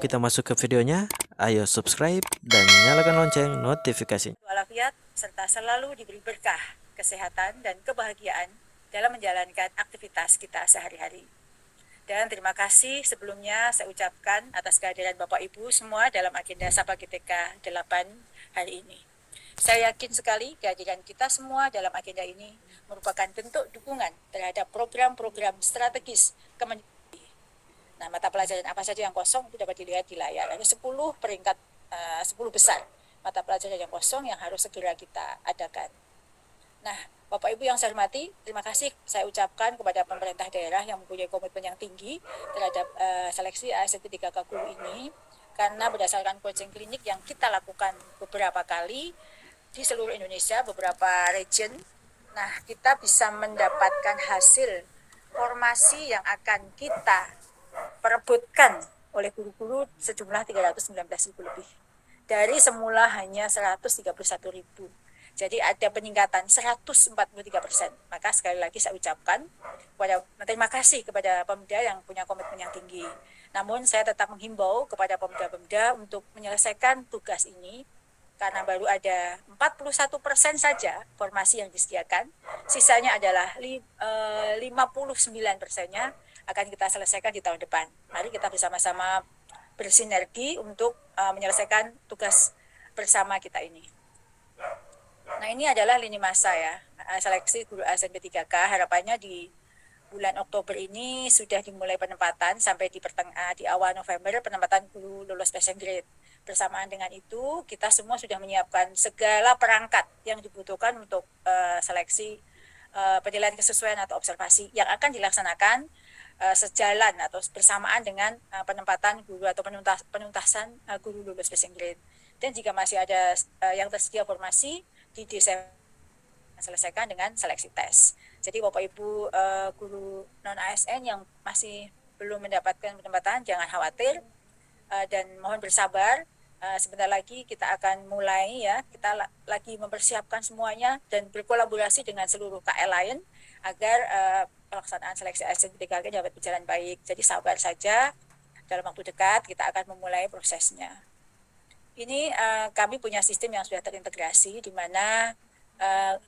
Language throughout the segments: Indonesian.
Sebelum kita masuk ke videonya, ayo subscribe dan nyalakan lonceng notifikasi. Walafiat serta selalu diberi berkah, kesehatan, dan kebahagiaan dalam menjalankan aktivitas kita sehari-hari. Dan terima kasih sebelumnya saya ucapkan atas kehadiran Bapak Ibu semua dalam agenda Sapa GTK 8 hari ini. Saya yakin sekali kehadiran kita semua dalam agenda ini merupakan bentuk dukungan terhadap program-program strategis Kementerian. Nah, mata pelajaran apa saja yang kosong itu dapat dilihat di layar. Ada 10 peringkat 10 besar mata pelajaran yang kosong yang harus segera kita adakan. Nah, Bapak Ibu yang saya hormati, terima kasih saya ucapkan kepada pemerintah daerah yang mempunyai komitmen yang tinggi terhadap seleksi ASN 3K Guru ini, karena berdasarkan coaching klinik yang kita lakukan beberapa kali di seluruh Indonesia, beberapa region, nah kita bisa mendapatkan hasil formasi yang akan kita perebutkan oleh guru-guru sejumlah 319.000 lebih. Dari semula hanya 131.000. Jadi ada peningkatan 143%. Maka sekali lagi saya ucapkan terima kasih kepada Pemda yang punya komitmen yang tinggi. Namun saya tetap menghimbau kepada Pemda-Pemda untuk menyelesaikan tugas ini karena baru ada 41% saja formasi yang disediakan. Sisanya adalah 59%-nya akan kita selesaikan di tahun depan. Mari kita bersama-sama bersinergi untuk menyelesaikan tugas bersama kita ini. Nah, ini adalah lini masa ya, seleksi guru ASN P3K. Harapannya di bulan Oktober ini sudah dimulai penempatan sampai di awal November penempatan guru lulus passing grade. Bersamaan dengan itu, kita semua sudah menyiapkan segala perangkat yang dibutuhkan untuk seleksi penilaian kesesuaian atau observasi yang akan dilaksanakan sejalan atau bersamaan dengan penempatan guru atau penuntasan guru lulus passing grade. Dan jika masih ada yang tersedia formasi di Desember selesaikan dengan seleksi tes. Jadi Bapak Ibu guru non ASN yang masih belum mendapatkan penempatan jangan khawatir dan mohon bersabar. Sebentar lagi kita akan mulai ya, kita lagi mempersiapkan semuanya dan berkolaborasi dengan seluruh KL lain agar pelaksanaan seleksi ASN 3K dapat berjalan baik. Jadi sabar saja, dalam waktu dekat kita akan memulai prosesnya. Ini kami punya sistem yang sudah terintegrasi di mana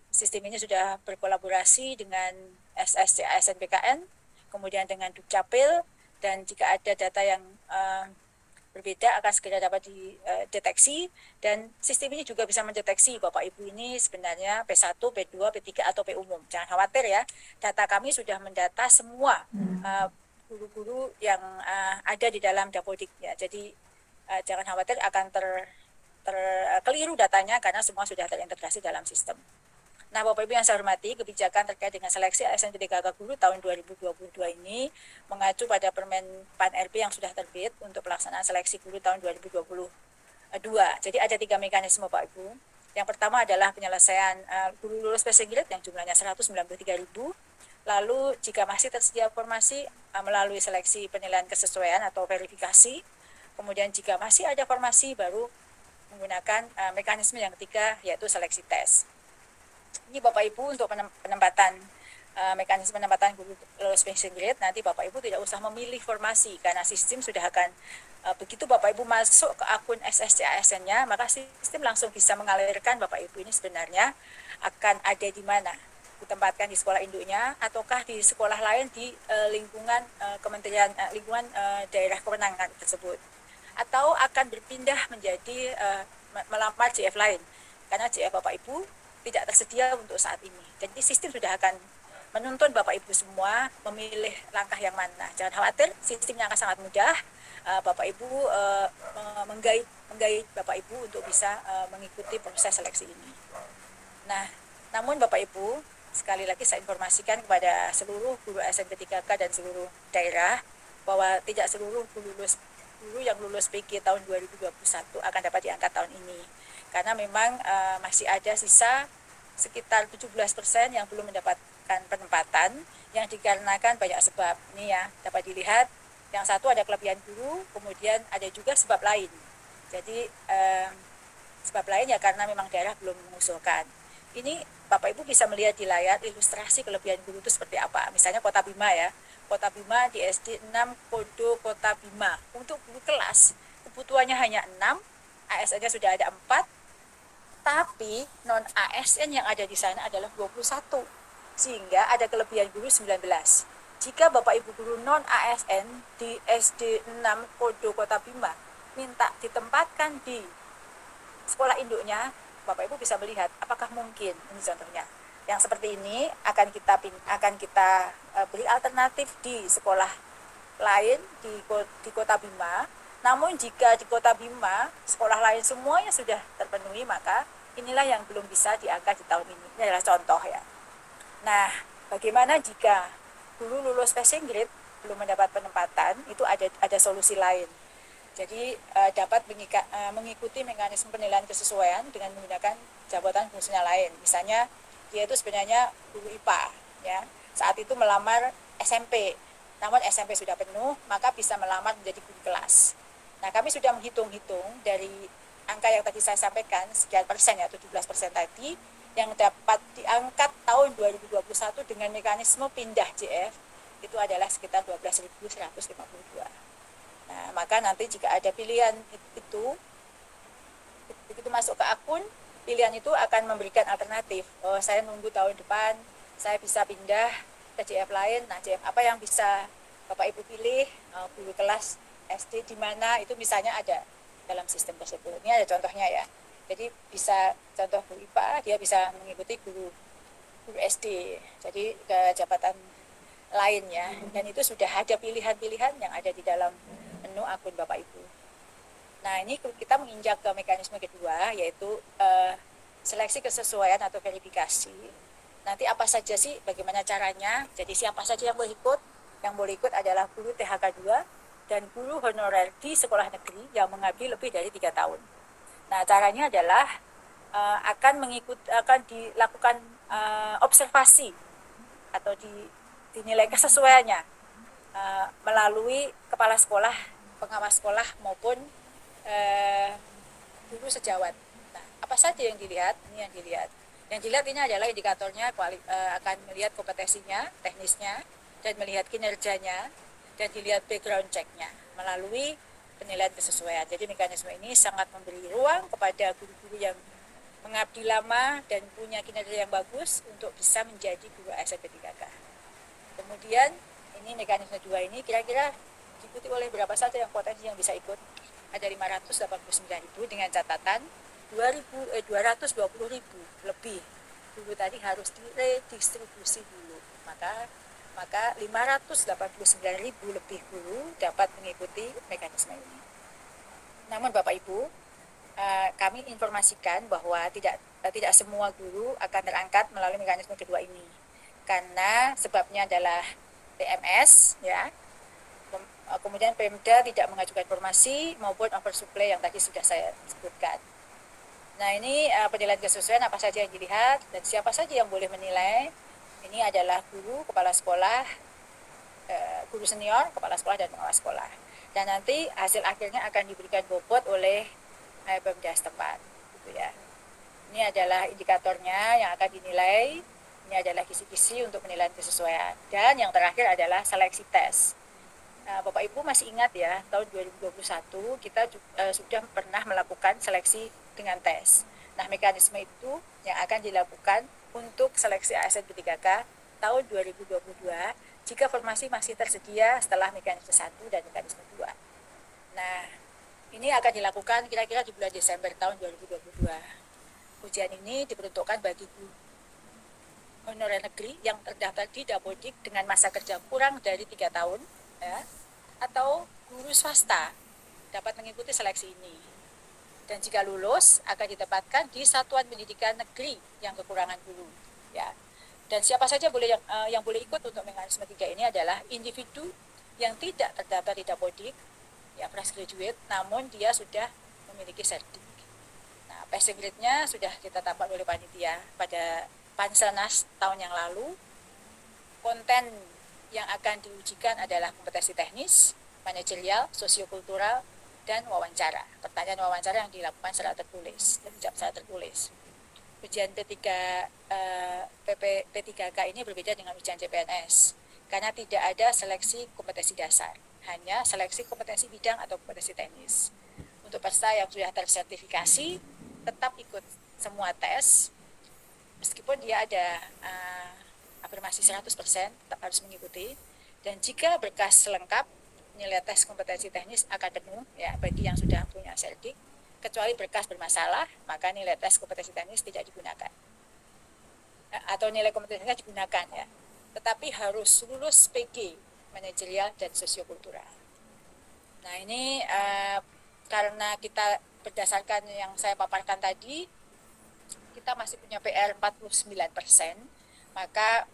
sistem ini sudah berkolaborasi dengan SSC ASN BKN, kemudian dengan Dukcapil, dan jika ada data yang berbeda akan segera dapat dideteksi, dan sistem ini juga bisa mendeteksi Bapak Ibu ini sebenarnya P1, P2, P3 atau P umum. Jangan khawatir ya, data kami sudah mendata semua guru-guru yang ada di dalam Dapodik ya. Jadi jangan khawatir akan keliru datanya karena semua sudah terintegrasi dalam sistem. Nah, Bapak Ibu yang saya hormati, kebijakan terkait dengan seleksi ASN 3K Guru tahun 2022 ini mengacu pada Permen PAN RB yang sudah terbit untuk pelaksanaan seleksi guru tahun 2022. Jadi ada 3 mekanisme Pak Ibu. Yang pertama adalah penyelesaian guru lulus passing grade yang jumlahnya 193.000. Lalu jika masih tersedia formasi melalui seleksi penilaian kesesuaian atau verifikasi. Kemudian jika masih ada formasi baru menggunakan mekanisme yang ketiga yaitu seleksi tes. Ini Bapak Ibu untuk penempatan mekanisme penempatan guru lulus passing grade, nanti Bapak Ibu tidak usah memilih formasi karena sistem sudah akan begitu Bapak Ibu masuk ke akun SSC ASN-nya, maka sistem langsung bisa mengalirkan Bapak Ibu ini sebenarnya akan ada di mana, ditempatkan di sekolah induknya ataukah di sekolah lain di lingkungan Kementerian lingkungan daerah kewenangan tersebut, atau akan berpindah menjadi melamar JF lain karena JF Bapak Ibu tidak tersedia untuk saat ini. Jadi sistem sudah akan menuntun Bapak Ibu semua memilih langkah yang mana. Jangan khawatir, sistemnya akan sangat mudah. Bapak Ibu menggait Bapak Ibu untuk bisa mengikuti proses seleksi ini. Nah, namun Bapak Ibu, sekali lagi saya informasikan kepada seluruh guru ASN P3K dan seluruh daerah bahwa tidak seluruh guru yang lulus PG tahun 2021 akan dapat diangkat tahun ini. Karena memang masih ada sisa sekitar 17% yang belum mendapatkan penempatan yang dikarenakan banyak sebab. Ini ya, dapat dilihat yang satu ada kelebihan guru, kemudian ada juga sebab lain. Jadi sebab lain ya karena memang daerah belum mengusulkan. Ini Bapak Ibu bisa melihat di layar ilustrasi kelebihan guru itu seperti apa. Misalnya Kota Bima ya. Kota Bima di SD 6 Kodo Kota Bima. Untuk guru kelas kebutuhannya hanya 6, ASN-nya sudah ada 4, tapi non ASN yang ada di sana adalah 21, sehingga ada kelebihan guru 19. Jika Bapak Ibu guru non ASN di SD 6 Kodo Kota Bima minta ditempatkan di sekolah induknya, Bapak Ibu bisa melihat apakah mungkin. Ini contohnya. Yang seperti ini akan kita beri alternatif di sekolah lain di Kota Bima. Namun jika di Kota Bima sekolah lain semuanya sudah terpenuhi, maka inilah yang belum bisa diangkat di tahun ini. Ini adalah contoh ya. Nah, bagaimana jika guru lulus passing grade belum mendapat penempatan? Itu ada solusi lain. Jadi dapat mengikuti mekanisme penilaian kesesuaian dengan menggunakan jabatan fungsional lain. Misalnya dia itu sebenarnya guru IPA, ya. Saat itu melamar SMP, namun SMP sudah penuh, maka bisa melamar menjadi guru kelas. Nah, kami sudah menghitung-hitung dari angka yang tadi saya sampaikan, sekian persen ya, 17% tadi, yang dapat diangkat tahun 2021 dengan mekanisme pindah JF, itu adalah sekitar 12.152. Nah, maka nanti jika ada pilihan itu, begitu masuk ke akun, pilihan itu akan memberikan alternatif. Oh, saya nunggu tahun depan, saya bisa pindah ke JF lain. Nah, JF apa yang bisa Bapak Ibu pilih? Guru kelas SD di mana, itu misalnya ada dalam sistem tersebut. Ini ada contohnya ya. Jadi bisa contoh guru IPA, dia bisa mengikuti guru SD. Jadi ke jabatan lain ya. Dan itu sudah ada pilihan-pilihan yang ada di dalam menu akun Bapak Ibu. Nah, ini kita menginjak ke mekanisme kedua, yaitu seleksi kesesuaian atau verifikasi. Nanti apa saja sih, bagaimana caranya? Jadi siapa saja yang boleh ikut? Yang boleh ikut adalah guru THK 2 dan guru honorer di sekolah negeri yang mengabdi lebih dari 3 tahun. Nah, caranya adalah akan dilakukan observasi atau dinilai kesesuaiannya melalui kepala sekolah, pengawas sekolah maupun guru sejawat. Nah, apa saja yang dilihat? Ini yang dilihat. Yang dilihat ini adalah indikatornya, akan melihat kompetensinya, teknisnya, dan melihat kinerjanya, dan dilihat background check-nya melalui penilaian kesesuaian. Jadi mekanisme ini sangat memberi ruang kepada guru-guru yang mengabdi lama dan punya kinerja yang bagus untuk bisa menjadi guru ASN P3K. Kemudian ini mekanisme 2 ini kira-kira diikuti oleh berapa saja yang potensi yang bisa ikut? Ada 589.000 dengan catatan 220.000 lebih guru tadi harus diredistribusi dulu. Maka 589.000 lebih guru dapat mengikuti mekanisme ini. Namun Bapak Ibu, kami informasikan bahwa tidak semua guru akan terangkat melalui mekanisme kedua ini. Karena sebabnya adalah TMS ya. Kemudian Pemda tidak mengajukan informasi maupun oversupply yang tadi sudah saya sebutkan. Nah, ini penilaian kesesuaian apa saja yang dilihat dan siapa saja yang boleh menilai. Ini adalah guru, kepala sekolah, guru senior, kepala sekolah, dan pengawas sekolah. Dan nanti hasil akhirnya akan diberikan bobot oleh Pemda setempat. Gitu ya. Ini adalah indikatornya yang akan dinilai. Ini adalah kisi-kisi untuk penilaian kesesuaian. Dan yang terakhir adalah seleksi tes. Nah, Bapak Ibu masih ingat ya, tahun 2021 kita sudah pernah melakukan seleksi dengan tes. Nah, mekanisme itu yang akan dilakukan untuk seleksi ASN P3K tahun 2022 jika formasi masih tersedia setelah mekanisme 1 dan mekanisme 2. Nah, ini akan dilakukan kira-kira di bulan Desember tahun 2022. Ujian ini diperuntukkan bagi guru honorer negeri yang terdaftar di Dapodik dengan masa kerja kurang dari 3 tahun, ya, atau guru swasta dapat mengikuti seleksi ini. Dan jika lulus akan ditempatkan di satuan pendidikan negeri yang kekurangan guru, ya. Dan siapa saja yang boleh ikut untuk mekanisme 3 ini adalah individu yang tidak terdaftar di Dapodik, ya, fresh graduate, namun dia sudah memiliki sertif. Nah, passing grade-nya sudah ditetapkan oleh panitia pada Panselnas tahun yang lalu. Konten yang akan diujikan adalah kompetensi teknis, manajerial, sosiokultural, dan wawancara. Pertanyaan wawancara yang dilakukan secara tertulis dan dijawab secara tertulis. Ujian P3K ini berbeda dengan ujian CPNS karena tidak ada seleksi kompetensi dasar, hanya seleksi kompetensi bidang atau kompetensi teknis. Untuk peserta yang sudah tersertifikasi tetap ikut semua tes, meskipun dia ada afirmasi 100% tetap harus mengikuti. Dan jika berkas lengkap, nilai tes kompetensi teknis akan penuh ya bagi yang sudah punya seldik. Kecuali berkas bermasalah, maka nilai tes kompetensi teknis tidak digunakan. Atau nilai kompetensinya digunakan ya. Tetapi harus lulus PG, manajerial dan sosiokultural. Nah ini karena kita berdasarkan yang saya paparkan tadi, kita masih punya PR 49%, maka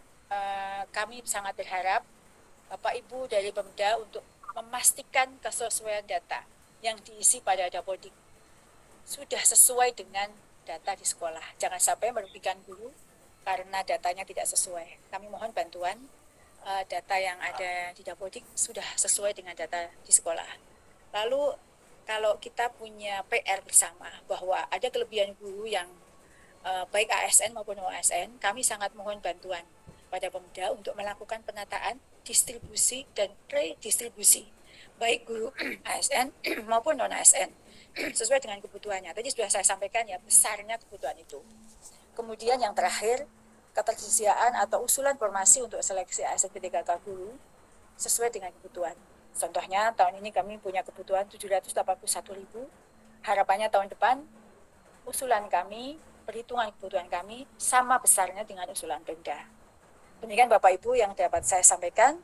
kami sangat berharap Bapak Ibu dari Pemda untuk memastikan kesesuaian data yang diisi pada Dapodik sudah sesuai dengan data di sekolah. Jangan sampai merugikan guru karena datanya tidak sesuai. Kami mohon bantuan data yang ada di Dapodik sudah sesuai dengan data di sekolah. Lalu kalau kita punya PR bersama bahwa ada kelebihan guru yang baik ASN maupun non-ASN, kami sangat mohon bantuan pada Pemda untuk melakukan penataan, distribusi, dan redistribusi baik guru ASN maupun non-ASN sesuai dengan kebutuhannya. Tadi sudah saya sampaikan ya besarnya kebutuhan itu. Kemudian yang terakhir, ketersediaan atau usulan formasi untuk seleksi ASN PTKK guru sesuai dengan kebutuhan. Contohnya tahun ini kami punya kebutuhan 781.000. Harapannya tahun depan usulan kami, perhitungan kebutuhan kami sama besarnya dengan usulan Pemda. Demikian Bapak Ibu yang dapat saya sampaikan.